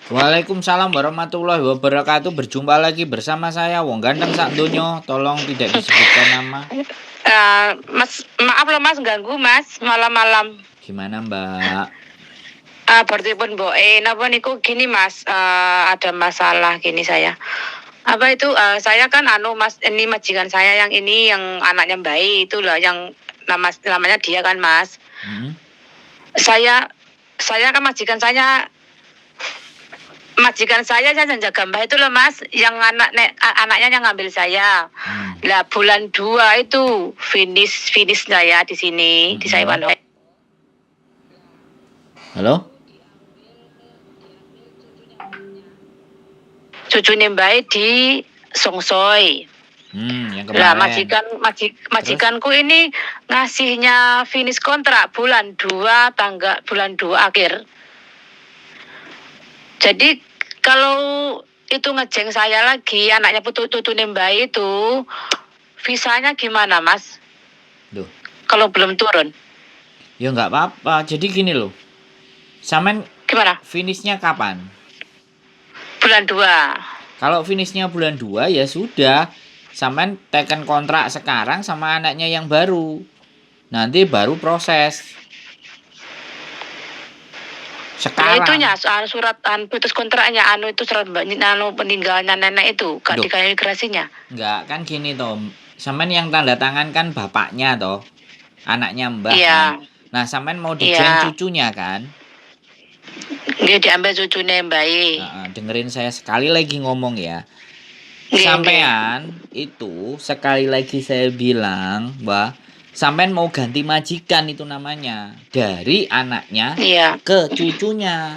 Waalaikumsalam warahmatullahi wabarakatuh. Berjumpa lagi bersama saya Wong Ganteng Sak Donya. Tolong tidak disebutkan nama. Mas, maaf loh Mas, ganggu Mas, malam-malam. Gimana Mbak? Berarti pun napa niku gini Mas, ada masalah gini saya. Apa itu, saya kan Mas, ini majikan saya yang ini yang anaknya bayi itu loh, yang namanya dia kan Mas. Hmm? Saya kan majikan saya jaga mbah itu loh Mas, yang anaknya yang ngambil saya. Lah bulan 2 itu finishnya ya di sini di Saiwan. Halo? Cucunya mbak di Songsoy. Yang Lah kemarin. majikanku ini ngasihnya finish kontrak bulan 2 akhir. Jadi kalau itu ngejeng saya lagi, anaknya tutune mbak itu, visanya gimana Mas? Duh. Kalau belum turun? Ya nggak apa-apa. Jadi gini loh. Samen Gimana? finishnya kapan? Bulan 2. Kalau finishnya bulan 2 ya sudah. Samen teken kontrak sekarang sama anaknya yang baru. Nanti baru proses. Sekarang. Nah itunya surat putus kontraknya itu surat peninggalnya nenek itu gak dikasih migrasinya. Enggak, kan gini toh. Samen yang tanda tangan kan bapaknya toh. Anaknya mbah Iya. kan. Nah, samen mau dijeng cucunya kan? Dia diambil cucunya yang baik. Dengerin saya sekali lagi ngomong ya. Sampean itu sekali lagi saya bilang, Mbak, sampean mau ganti majikan itu namanya. Dari anaknya ke cucunya.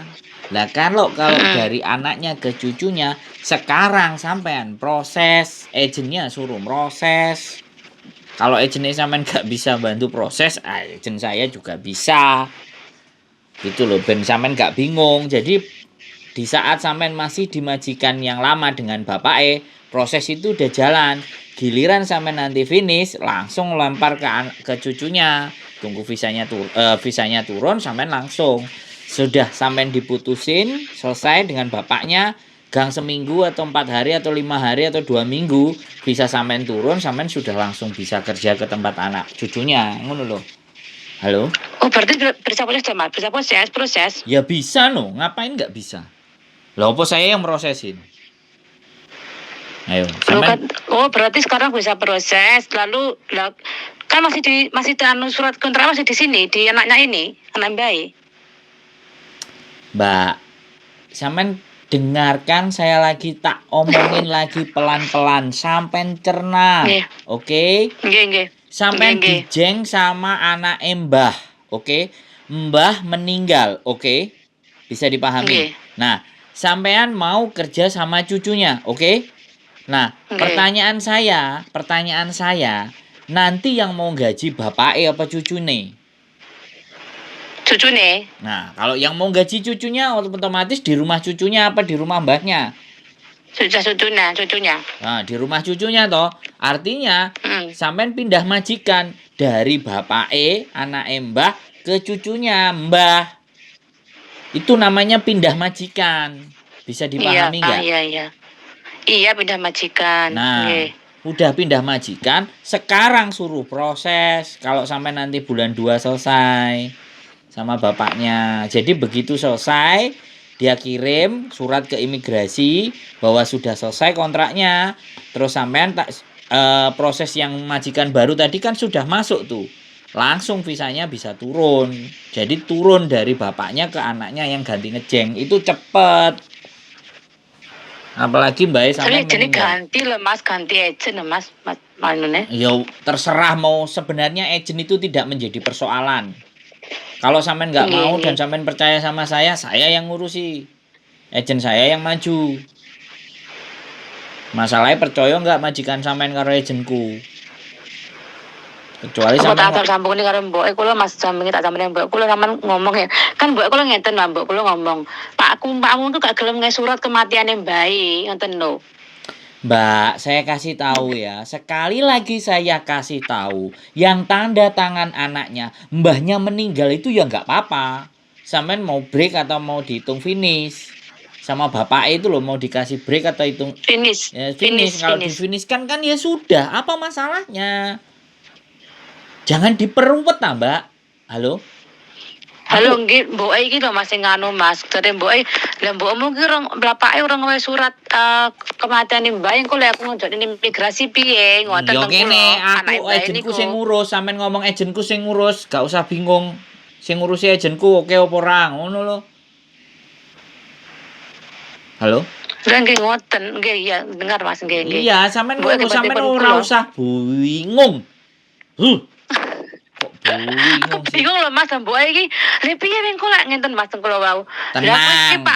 Lah kalau dari anaknya ke cucunya, sekarang sampean proses, agennya suruh proses. Kalau agennya sampean gak bisa bantu proses, agen saya juga bisa. Gitu loh, ben sampean gak bingung. Jadi di saat sampean masih di majikan yang lama dengan bapak proses itu udah jalan. Giliran sampean nanti finish, langsung lempar ke cucunya. Tunggu visanya turun, sampean langsung. Sudah sampean diputusin, selesai dengan bapaknya, gang seminggu atau 4 hari atau 5 hari atau 2 minggu, bisa sampean turun, sampean sudah langsung bisa kerja ke tempat anak cucunya. Ngono loh. Halo? Oh berarti bisa proses? Ya bisa no, ngapain nggak bisa? Lah apa saya yang prosesin? Ayo, berarti sekarang bisa proses, lalu kan masih surat kontrak masih di sini di anaknya ini, anak bayi. Mbak, sampean dengarkan saya lagi tak omongin lagi pelan-pelan sampean cerna. Oke? Nggih. Sampean dijeng sama anak Mbah, oke? Mbah meninggal, oke? Bisa dipahami. Nah, sampean mau kerja sama cucunya, oke? Nah, pertanyaan saya, nanti yang mau gaji bapaknya apa cucune? Cucune. Nah, kalau yang mau gaji cucunya otomatis di rumah cucunya apa di rumah mbahnya? Cucunya. Nah, di rumah cucunya toh. Artinya, sampean pindah majikan dari bapake, anak mbah ke cucunya mbah. Itu namanya pindah majikan. Bisa dipahami nggak? Iya, pindah majikan. Nah, udah pindah majikan, sekarang suruh proses. Kalau sampai nanti bulan 2 selesai sama bapaknya. Jadi begitu selesai, dia kirim surat ke imigrasi bahwa sudah selesai kontraknya. Terus sampean proses yang majikan baru tadi kan sudah masuk tuh. Langsung visanya bisa turun. Jadi turun dari bapaknya ke anaknya yang ganti ngejeng. Itu cepet. Apalagi Mbak sampean jadi ganti loh Mas, ganti agent loh Mas manune. Ya terserah mau, sebenarnya agent itu tidak menjadi persoalan. Kalau sampean nggak mau dan sampean percaya sama saya yang ngurusi. Agent saya yang maju. Masalahnya percaya nggak majikan sampean karo agentku. Kecuali sampean tak sambung ini karo mboke kula Mas sambungi tak sambungi mbok kula sampean ngomong ya. Kan mbok kula ngeten lah mbok kula ngomong. Pakmu tuh gak gelem surat kematiane bayi ngoten lho. Mbak, saya kasih tahu ya. Sekali lagi saya kasih tahu, yang tanda tangan anaknya, mbahnya meninggal itu ya nggak apa-apa. Sampean mau break atau mau dihitung finish. sama bapak itu loh mau dikasih break atau hitung Finish. ya finish. Kalau Finish. difinishkan kan ya sudah, apa masalahnya? Jangan diperuwet ah, Mbak. Halo? Halo, nggih, mbok iki lho Mas sing anu Mas. Dari mbok lah mbokmu ki bapake urung nggawe surat kematian Mbak engko lek aku ngonjok imigrasi piye ngoten Yo teng kene kula. aku ejenku sing ngurus, sampean ngomong ejenku sing ngurus, gak usah bingung. Sing ngurusi ejenku oke apa ora, ngono lho. Halo? Lah nggih ngoten, nggih iya dengar Mas nggih nggih. Iya, sampean Mbok ngomong sampean tiba-tiba ora kula. usah bingung. Kok bingung sih? Bingung lho Mas, mbok iki lha piye engko lek ngenten Mas teng kula wau. Tenang,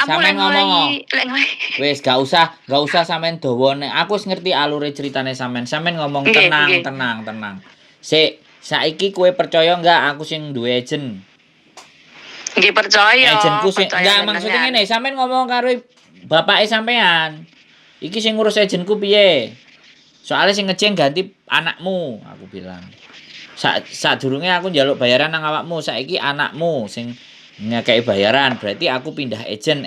sampean ngomong. Lek ngono. Wis gak usah sampean dawa nek aku wis ngerti alure ceritane sampean. Sampean ngomong Nggih, tenang, nggih. tenang. Sik, saiki kowe percaya enggak aku sing duwe ejen? Nggih percaya. Ejenku sing percaya enggak jenengan. maksudnya ngene, sampean ngomong karo bapake sampean. Iki sing ngurus ejenku piye? Soalnya sing ngejeng ganti anakmu, aku bilang. Sadurunge aku njaluk bayaran nang awakmu, saiki anakmu sing ngekei bayaran. Berarti aku pindah ejen,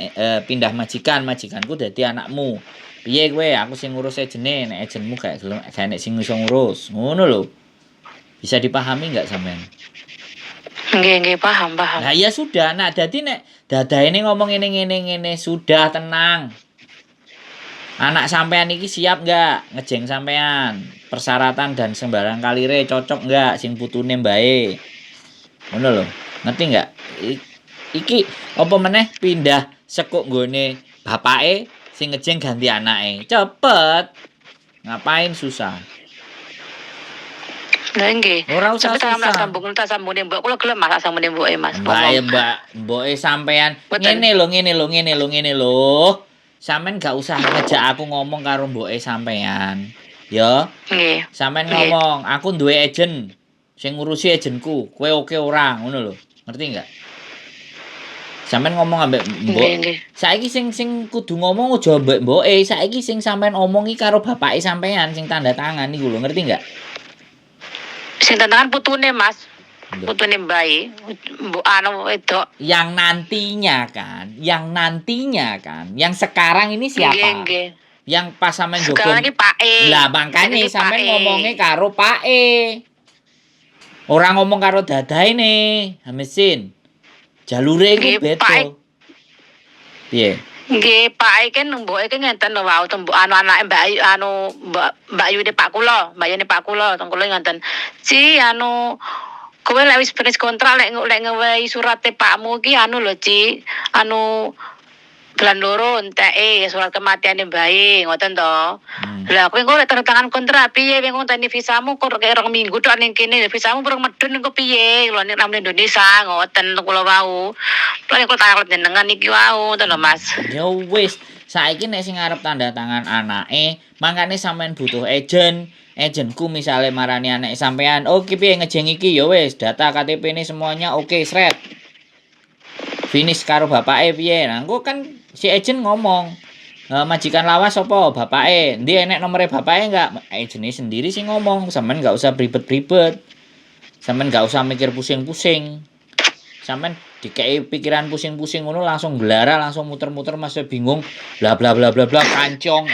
pindah majikanku dadi anakmu. Piye kowe? Aku sing ngurus ejene, nek ejenmu gak gelem gak nek sing iso ngurus. Ngono lho. Bisa dipahami enggak sampean? Nggih paham. Nah ya sudah, nah dadi nek dadaene ngomong ngene sudah tenang. Anak sampean iki siap enggak ngejeng sampean? Persyaratan dan sembarang kalire cocok enggak sing putune mbae? Ngono lho. Ngerti enggak? Iki apa meneh pindah sekuk nggone bapake sing ngejeng ganti anake. Cepet. Ngapain susah? Lah nggih. Ora usah Sampai susah. tak sambungne mbok kula gelem Mas sambungne mboke Mas. Mboke sampean Betul. ngene lho. Sampeyan gak usah ngejak aku ngomong karo mboke sampean. Ya. Nggih. Sampeyan Nggih. ngomong, aku duwe ejen. Sing ngurusi ejenku. Kowe oke ora, ngono lho. Ngerti enggak? Sampeyan ngomong ambek mbok. Nggih. Saiki sing kudu ngomong aja mbek mboke, saiki sing sampeyan omongi karo bapake sampean sing tanda tangan niku lho, ngerti enggak? Sing tantangan putune Mas. Lho. Putune mbae. Mbok anu wedok. Yang nantinya kan, yang sekarang ini siapa? Nggih. Yang pas sampean Sekarang jogo. iki Pake. Lah makane Ini sampean Pake. ngomongnya karo pake. Ora ngomong karo dadaine, Hamesin. Jalure iku Nggih, beda. Pake. Piye? Nggih, Pake kan mboke kan ngenten lho wau tembok anu anake Mbak Ayu anu Mbak Yune Pak kula, Mbak Yune Pak kula teng kula ngenten. Si anu kowe lek wis finish kontrak lek ngewehi surate pakmu iki anu lho Ci, anu bulan loro enteke surat kematiane bae ngoten to. Lah kowe engko lek tanda tangan kontrak piye kowe ngenteni visamu kok rek 2 minggu tok ning kene visamu burung medun engko piye lho ning Indonesia ngoten kula wau. Lah kula takon jenengan iki wau to lho Mas. Ya wis, saiki nek sing arep tanda tangan anake, mangkane sampean butuh ejenku misale marani anak sampean, oh ki piye ngejeng iki ya wis, data KTP ini semuanya oke, sret. Finish karo bapake piye? Nah, engko kan si ejen ngomong, majikan lawas apa bapake? Ndi enek nomere bapake enggak? Ejene sendiri sih ngomong, sampean enggak usah ribet-ribet. Sampean enggak usah mikir pusing-pusing. Sampean dikei pikiran pusing-pusing ngono langsung glara, langsung muter-muter masih bingung, bla bla bla bla bla kancong.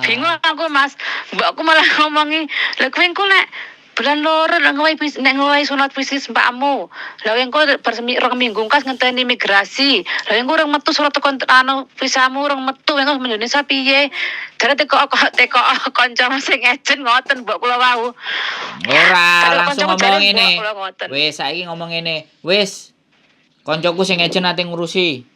Bingung aku Mas. Mbakku malah ngomongi, "Lah kowe engko lek bulan loro nek ngowahi sunat bisnis mbakmu. Lah engko bersemi 2 minggu kas ngenteni imigrasi. Lah engko urung metu surat anu visamu urung metu engko Indonesia piye?" Dere teko kanca sing ejen ngoten mbok kula wau. Ora, langsung ngomong Mbok ngene. kula ngoten. Wis saiki ngomong ngene. Wis. Koncoku sing ejen ate ngurusi.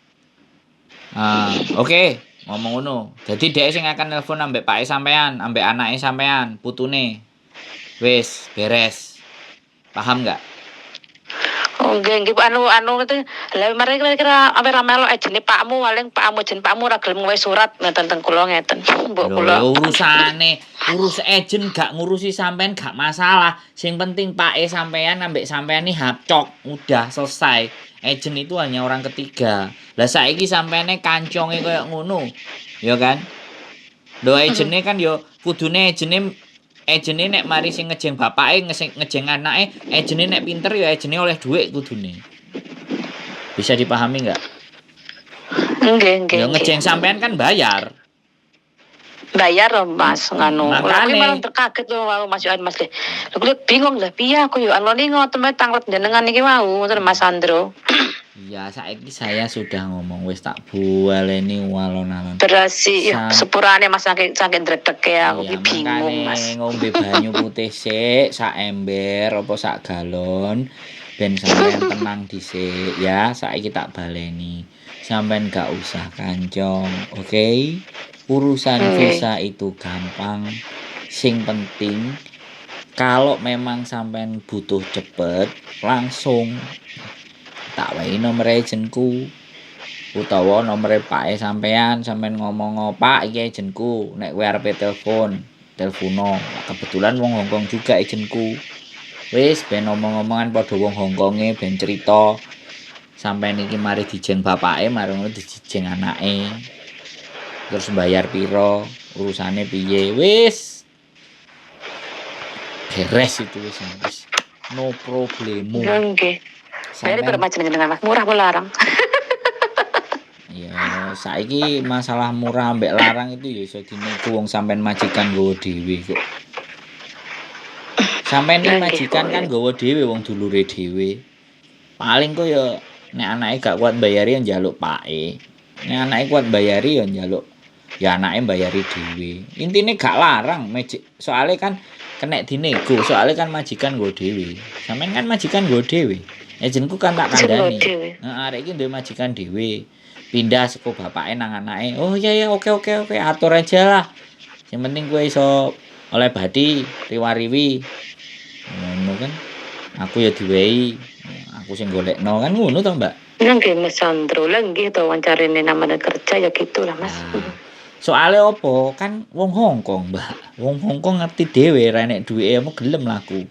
Oke, ngomong ngono. Jadi dhek sing akan nelpon ambek pake sampean, ambek anake sampean, putune. Wis, beres. Paham enggak? Oh nggih anu itu lha mari kira-kira ampe ra melok ejene pakmu paling pakmu jen pakmu ora gelem nggawe surat ngeten teng kula ngeten. Mbok kula Urus ejen gak ngurusi sampean gak masalah. Sing penting pake sampean ambek sampean ni hapcok, udah selesai. Ejen itu hanya orang ketiga. Lah saiki sampeane kanconge koyo ngono. Ya kan? Lho ejene kan yo kudune ejene nek mari sing ngejeng bapake ngejeng anake, ejene nek pinter ya ejene oleh dhuwit kudune. Bisa dipahami enggak? Nggih, nggih. Ya ngejeng sampean kan bayar. Bayar loh Mas nganu. Lah Makane. kuwi malah kaget lho wau Mas Yohan Mas. Lha kuwi bingung lah piye aku yo anone ngoten wae tanglet jenengan iki wau ngoten Mas Sandro. Ya saiki saya sudah ngomong wis tak bualeni alon-alon. Berasi Sa- sepurane Mas saking dredege aku Iya, ki bingung makane Mas. ngombe banyu putih sik sak ember apa sak galon ben sampean tenang dhisik ya. Saiki tak baleni. Sampean gak usah kancong, oke? Urusan visa itu gampang. Sing penting kalau memang sampean butuh cepet langsung tak wae nomor agenku utawa nomor pake sampean ngomong Pak iki agenku nek kowe arep telepono kebetulan wong Hongkong juga agenku wis ben omong-omongan padha wong Hongkonge ben cerita sampean iki mari dijeng bapake mari ngono dijeng anake terus bayar piro urusane piye wis beres itu wis no problemo Nggih. Dari bermacam jenengan Mas murah apa larang? ya saiki masalah murah ambek larang itu ya iso dinego wong sampean majikan nggawa dhewe kok. Sampeyan iki majikan kan nggawa dhewe wong dulure dhewe. Paling kok ya nek anake gak kuat bayari ya njaluk pake. Nek anake kuat bayari ya njaluk ya anake bayari dhewe. Intine gak larang soalnya kan kena dinego, soalnya kan majikan nggawa dhewe. Sampeyan kan majikan nggawa dhewe. Ejenku kan tak kandhani. Heeh, arek iki duwe majikan dhewe. Pindah saka bapake nang anake. Oh iya oke atur aja lah. Yang penting kowe iso oleh badi riwariwi. Ngono kan. Aku ya diwehi. Aku sing golekno kan ngono to, Mbak. Nggih Mas Sandro lah nggih to wancarine namanya kerja ya gitulah Mas. Soalnya opo kan wong Hongkong, Mbak. Wong Hongkong ngerti dhewe ra nek duwike mau gelem laku.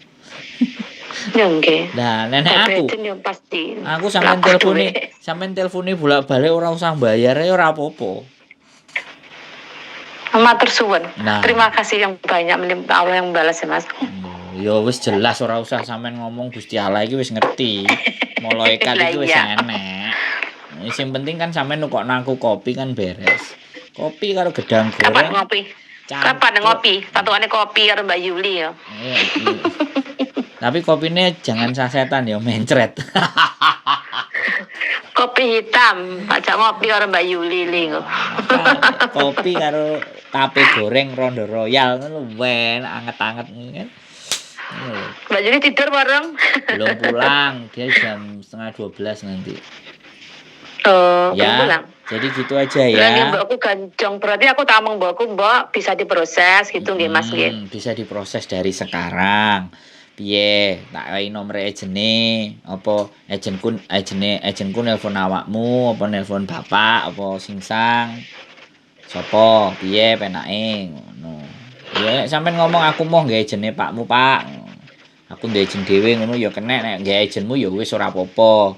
Ya nggih. Nah, nenek aku. Pasti. Aku sampean telpone bolak-balik ora usah bayar ya ora apa-apa. Matur suwun. Nah. Terima kasih yang banyak Allah yang balas ya Mas. Ya wis jelas ora usah sampean ngomong Gusti Allah iki wis ngerti. Malaikat iki wis enek. Sing penting kan sampean nukokno aku kopi kan beres. Kopi karo gedang goreng. Kapan ngopi? Kapan ngopi? Satuane kopi karo Mbak Yuli ya. Iya. Tapi kopinya jangan sasetan ya, mencret. Kopi hitam, ajak ngopi karo Mbak Yuli lho. Kopi karo tape goreng Rondo Royal ngono wen anget-anget kan. Mbak Yuli tidur bareng. Belum pulang, dia jam 11:30 nanti. Oh, ya, pulang. Jadi gitu aja ya. Nanti mbakku gancong, berarti aku tamang mbak bisa diproses gitu nggih Mas nggih. Bisa diproses dari sekarang. Piye, tak wae nomor agene, apa agenku nelpon awakmu, apa nelpon bapak, apa singsang. Sopo, piye penake ngono. Ya nek sampean ngomong aku mau nggae agene Pakmu, Pak. Aku ndek agen dhewe ngono ya kenek nek nggae agenmu ya wis ora apa-apa.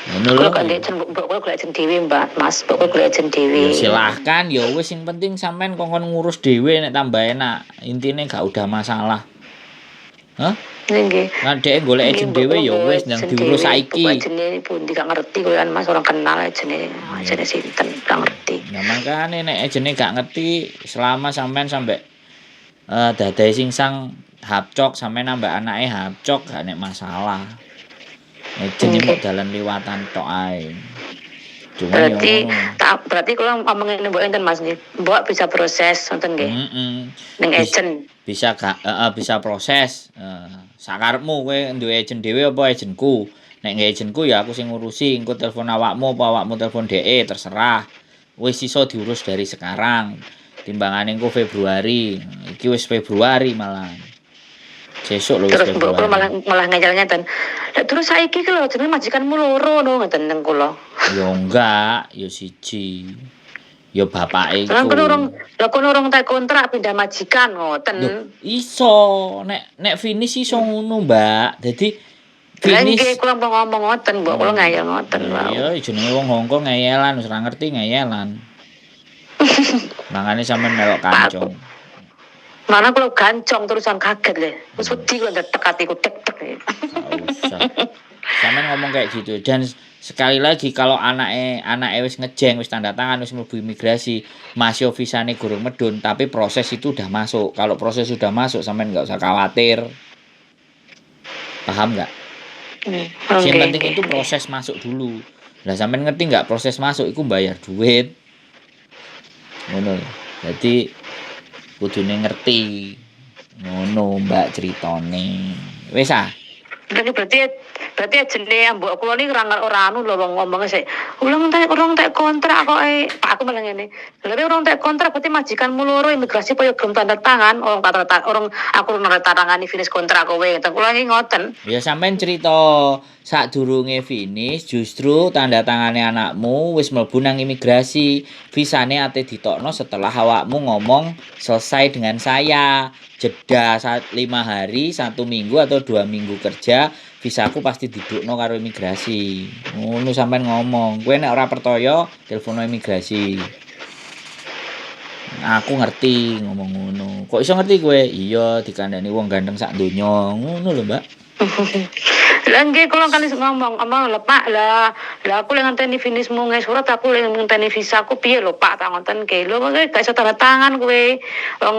Ngono lho. Kok ndek agen mbok golek agen dhewe, Mbak, Mas. Mbok golek agen dhewe. Ya silahkan ya wis sing penting sampean kongkon ngurus dhewe nek tambah enak. Intine gak udah masalah. Hah? Nggih. Kan dhek golek agen dhewe ya wis ndang diurus saiki. Ajene pundi gak ngerti kowe kan Mas orang kenal ajene sinten gak ngerti. Nah makane nek ajene gak ngerti selama sampean sampe dadae singsang hapcok sampe nambah anake hapcok gak nek masalah. Ajene kok dalan liwatan tok ae. Berarti kalau ngomongin mbok enten Mas nggih. Mbok bisa proses wonten nggih. Ning agen bisa gak bisa proses. Sakarepmu kowe duwe agen dhewe apa agenku. Nek nggih agenku ya aku sing ngurusi, engko telepon awakmu apa awakmu telepon dhek terserah. Wis iso diurus dari sekarang. Timbangane engko Februari. Iki wis Februari malah. Sesuk lho wis Februari. Terus mbok malah ngajal-ngajal. Terus saiki ki lho jenenge majikanmu loro no ngoten nang kula. Ya enggak, ya siji. Ya bapake iku. Lah kono urung tak kontrak pindah majikan ngoten. Iso, nek finish iso ngono, Mbak. Dadi finish. Nggih kula ngomong ngoten, Mbok, kula ngayal ngoten wae. Ya jenenge wong Hongkong ngayelan, wis ora ngerti ngayelan. Mangane sampean melok kancung. Mana kalau gancong terusan kaget le. Wis wedi kok ndek atiku tek-tek. Gak usah. Sampean ngomong kayak gitu dan sekali lagi kalau anake wis ngejeng wis tanda tangan wis mlebu imigrasi masih visane gurung medun tapi proses itu udah masuk. Kalau proses sudah masuk sampean nggak usah khawatir. Paham nggak? Yang penting itu proses masuk dulu. Lah sampean ngerti nggak proses masuk itu bayar duit. Ngono. Jadi kudune ngerti. Ngono Mbak ceritane. Wis ah. Berarti jenenge mbok kula niki ora anu lho wong ngomong sik. Urung tek kontrak kok Pak aku malah ngene. Lha urung tek kontrak berarti majikanmu loro imigrasi koyo gelem tanda tangan orang aku ora tangani finish kontrak kowe. Kula iki ngoten. Ya sampean cerita sadurunge finish justru tanda tangane anakmu wis mlebu nang imigrasi. Visane ate ditokno setelah awakmu ngomong selesai dengan saya. Jeda 5 hari, 1 minggu atau 2 minggu kerja, visaku pasti didukno karo imigrasi. Ngono sampean ngomong. Kowe nek ora percaya, telepono imigrasi. Aku ngerti ngomong ngono. Kok iso ngerti kowe? Iya, dikandani wong ganteng sak donya. Ngono lho, Mbak. Lah nggih kula kan ngomong, lho Pak, lah aku lek ngenteni finishmu nge surat aku lek ngenteni visaku piye lho Pak tak ngonten ke. Lho kok gak iso tanda tangan kowe. Wong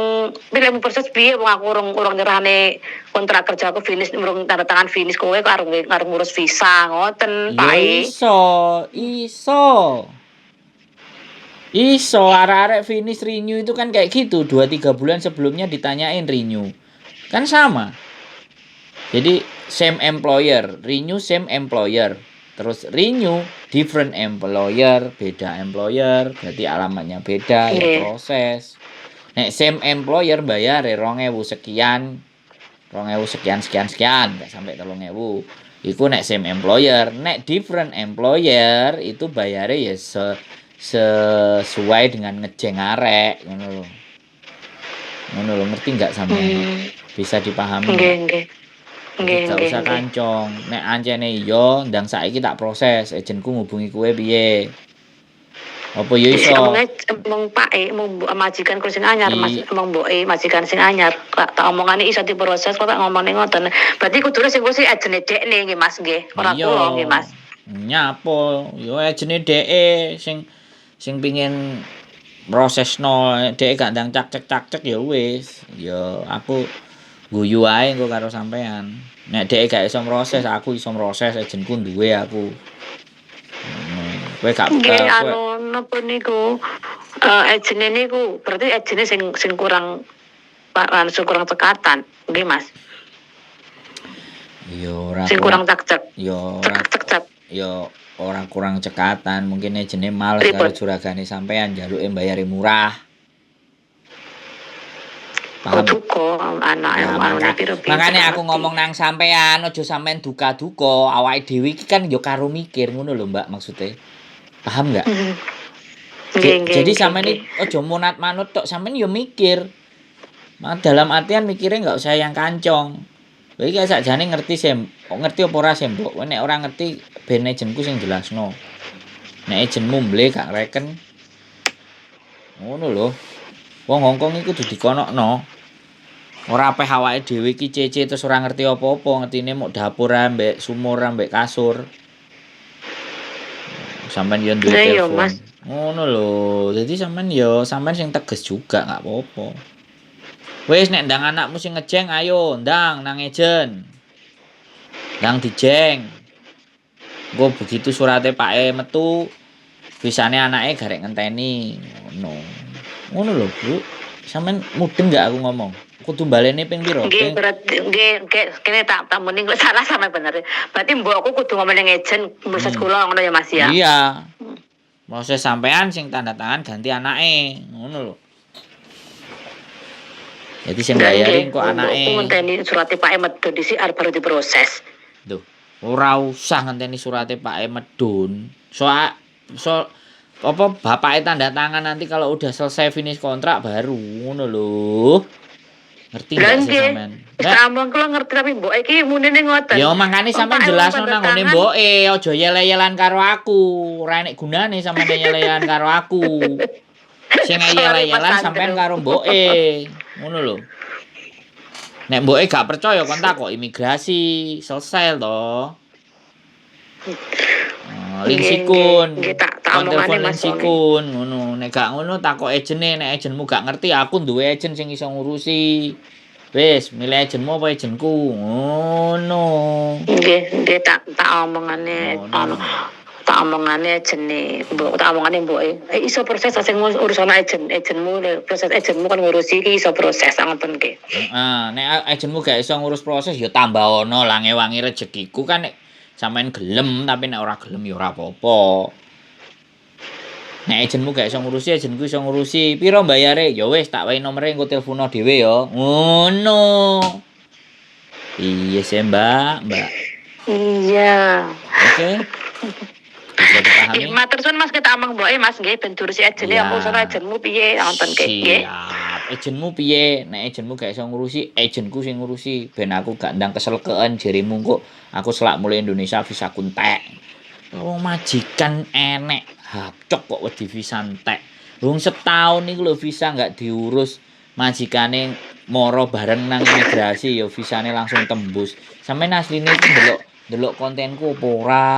pilihmu proses piye wong aku urung nyerahne kontrak kerja aku finish urung tanda tangan finish kowe kok arep ngurus visa ngoten Pak. Iso arek-arek finish renew itu kan kayak gitu 2-3 bulan sebelumnya ditanyain renew. Kan sama. Jadi same employer, renew same employer. Terus renew different employer, beda employer, berarti alamatnya beda, ya proses. Nek same employer bayar 2.000 sekian. 2.000 sekian, enggak sampai 3.000. Iku nek same employer, nek different employer itu bayare ya sesuai dengan ngejeng arek ngono lho. Ngono lho, ngerti enggak sampean? Bisa dipahami. Nggih. Gak usah kancong. Nek ancene iya, ndang saiki tak proses. Ejenku ngubungi kowe piye? Apa ya iso? Emang Pak emang majikan sing anyar, Mas. Emang mboke majikan sing anyar. Tak omongane iso diproses kok tak ngomongane ngoten. Berarti kudune sing kuwi ajene dekne nggih Mas nggih. Ora kula nggih Mas. Nyapo? Yo ajene deke sing pengin prosesno, deke gak ndang cak-cek ya wis. Ya aku guyu ae engko karo sampean. Nek dhek gak iso proses, aku iso proses, ejenku duwe aku. Kowe gak nggih anu napa niku ejene niku berarti ejene sing kurang kurang cekatan, nggih Mas. Yo ora. Sing kurang cek-cek. Yo ora cek. Yo ora kurang cekatan, mungkin ejene males karo juragane sampean njaluke mbayare murah. Duka makanya aku ngomong nang sampean aja sampean duka-duka awake dhewe iki kan ya karo mikir ngono lho Mbak maksudnya paham enggak? Jadi sampean aja monat manut tok sampean ya mikir dalam artian mikirnya enggak usah yang kancong lha iki sakjane ngerti ngerti apa ora Mbok nek ora ngerti ben ejenku sing jelasno nek ejenmu mble gak reken ngono lho wong Hongkong iku kudu dikonokno. Ora apeh awake dhewe iki cece terus ora ngerti apa-apa, ngertine mok dapur ambek sumur ambek kasur. Sampeyan yo duwe telepon. Ngono lho. Dadi sampeyan sing tegas juga enggak apa-apa. Wis nek ndang anakmu sing ngejeng ayo ndang nang ejen. Ndang dijeng. Engko begitu surate pake metu bisane anake garek ngenteni. Ngono lho, Bu. Sampeyan mudeng enggak aku ngomong? Kudu balene ping piro? Nggih, berarti nggih kene tak muni salah sampe bener. Berarti mbokku kudu ngomong ning ejen proses kula ngono ya Mas ya. Iya. Proses sampean sing tanda tangan ganti anake, ngono lho. Jadi sing bayari kok anake. Mbokku ngenteni surate Pak Medun dhisik arep baru diproses. Duh, ora usah ngenteni surate Pak Medun. So apa bapake tanda tangan nanti kalau udah selesai finish kontrak baru ngono lho. Ngerti enggak sih sampean? Sampeyan kula ngerti tapi mbok iki munine ngoten. Ya mangkane sampean jelasno nang ngene mboke, aja yel-yelan karo aku. Ora enek gunane sampean yel-yelan karo aku. Sing yel-yelan sampean karo mboke. Ngono lho. Nek mboke gak percaya kon takok imigrasi, selesai to. Lingsikun. Nggih tak Kon omongane telepon Mas Sony. lingsikun ngono. Nek gak ngono takok agene, nek agenmu gak ngerti aku duwe agen sing iso ngurusi. Wis, milih agenmu apa agenku? Ngono. Nggih tak omongane Ngono. tak omongane jenenge tak omongane mboke iso proses sing urusan agenmu proses agenmu kan ngurusi iki iso proses ngoten ki. Heeh, nek agenmu gak iso ngurus proses ya tambah ono lah ngewangi rezekiku kan nek sampean gelem tapi nek ora gelem ya ora apa-apa. Nek agenmu gak iso ngurusi, agenku iso ngurusi. Piro mbayare? Ya wis tak wae nomere engko telepono dhewe ya. Ngono. Iya sih, Mbak. Iya. Oke. Bisa dipahami? Matur suwun Mas kita omong mboke Mas nggih ben durusi ajene Iya. apa urusan agenmu piye ngoten ki nggih. Siap. Agenmu piye? Nek agenmu gak iso ngurusi, agenku sing ngurusi. Ben aku gak ndang keselkeen jarimu kok aku selak mulai Indonesia visa kuntek. Wong majikan enek, hacok kok wedi visa entek. Wong setahun iku lho visa gak diurus. Majikane moro bareng nang imigrasi ya visane langsung tembus. Sampeyan asline iki ndelok kontenku apa ora?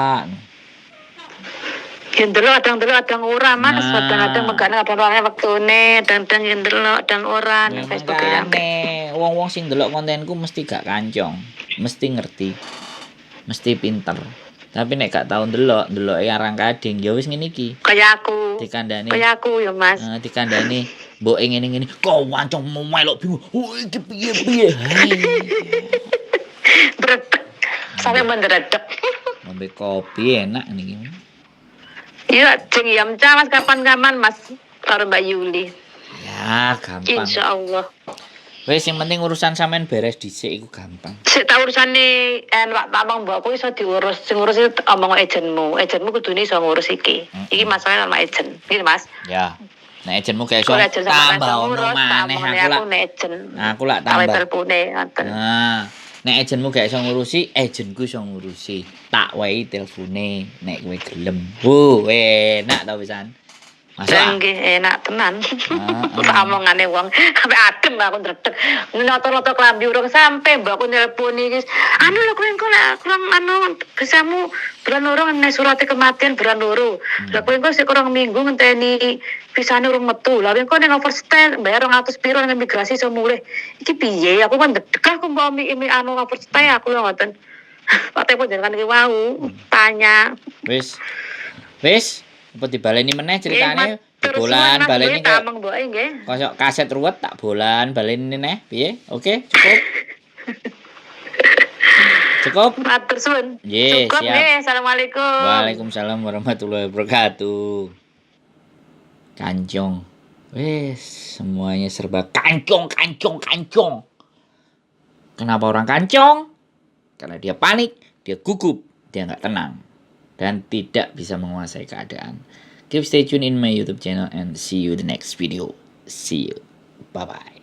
Ndelok adang ora Mas, Nah. kadang-kadang megane kadang-kadang wektune, kadang-kadang ndelok kadang ora nang Facebook ya. Wong-wong sing ndelok kontenku mesti gak kancong, mesti ngerti. Mesti pinter. Tapi nek gak tau ndeloke arang kading ya wis ngene iki. Kaya aku. Dikandani. Kaya aku ya Mas. Dikandani mboke ngene-ngene, kok wancong melok bingung. Oh iki piye-piye. Bredek. Sampai mendredek. Ngombe kopi enak niki. Iya, jeng yam Mas kapan-kapan Mas karo Mbak Yuli. Ya, gampang. Insyaallah. Wis sing penting urusan sampean beres dhisik iku gampang. Sik tak urusane Pak Tamang mbokku iso diurus. Sing ngurus itu omong agenmu. Agenmu kudune iso ngurus iki. Iki masalah sama agen. Iki Mas. Ya. Nek agenmu gak iso Kalau agen sama tambah ono ngurus, maneh aku nek agen. Aku lak Tawe tambah. telepone ngoten. Nah, nek agenmu gak iso ngurusi, agenku iso ngurusi. Tak wae telpone nek kowe gelem. Enak ta pisan. Masa? Nggih enak tenan. Tak omongane wong sampe adem aku ndredeg. Noto-noto klambi urung sampe mbakku nelponi iki. Anu lho kowe engko nek kurang anu bisamu bulan loro nek surate kematian bulan loro. Lah kowe engko sik kurang minggu ngenteni visane urung metu. Lah engko nek overstay bayar 200 piro nang imigrasi iso mulih. Iki piye? Aku kan ndredeg aku mau anu overstay aku lho ngoten. Pak Tepo jangan iki wau tanya. Wis. Apa dibaleni meneh ceritane? Bolan baleni tak omong mboke nggih. Kosok kaset ruwet tak bolan baleni neh piye? Oke, cukup. Cukup? Matur suwun. Nggih, Cukup siap. nggih. Assalamualaikum. Waalaikumsalam warahmatullahi wabarakatuh. Kancong. Wis, semuanya serba kancong. Kenapa orang kancong? Karena dia panik, dia gugup, dia nggak tenang. Dan tidak bisa menguasai keadaan. Keep stay tune in my YouTube channel and see you the next video. See you. Bye-bye.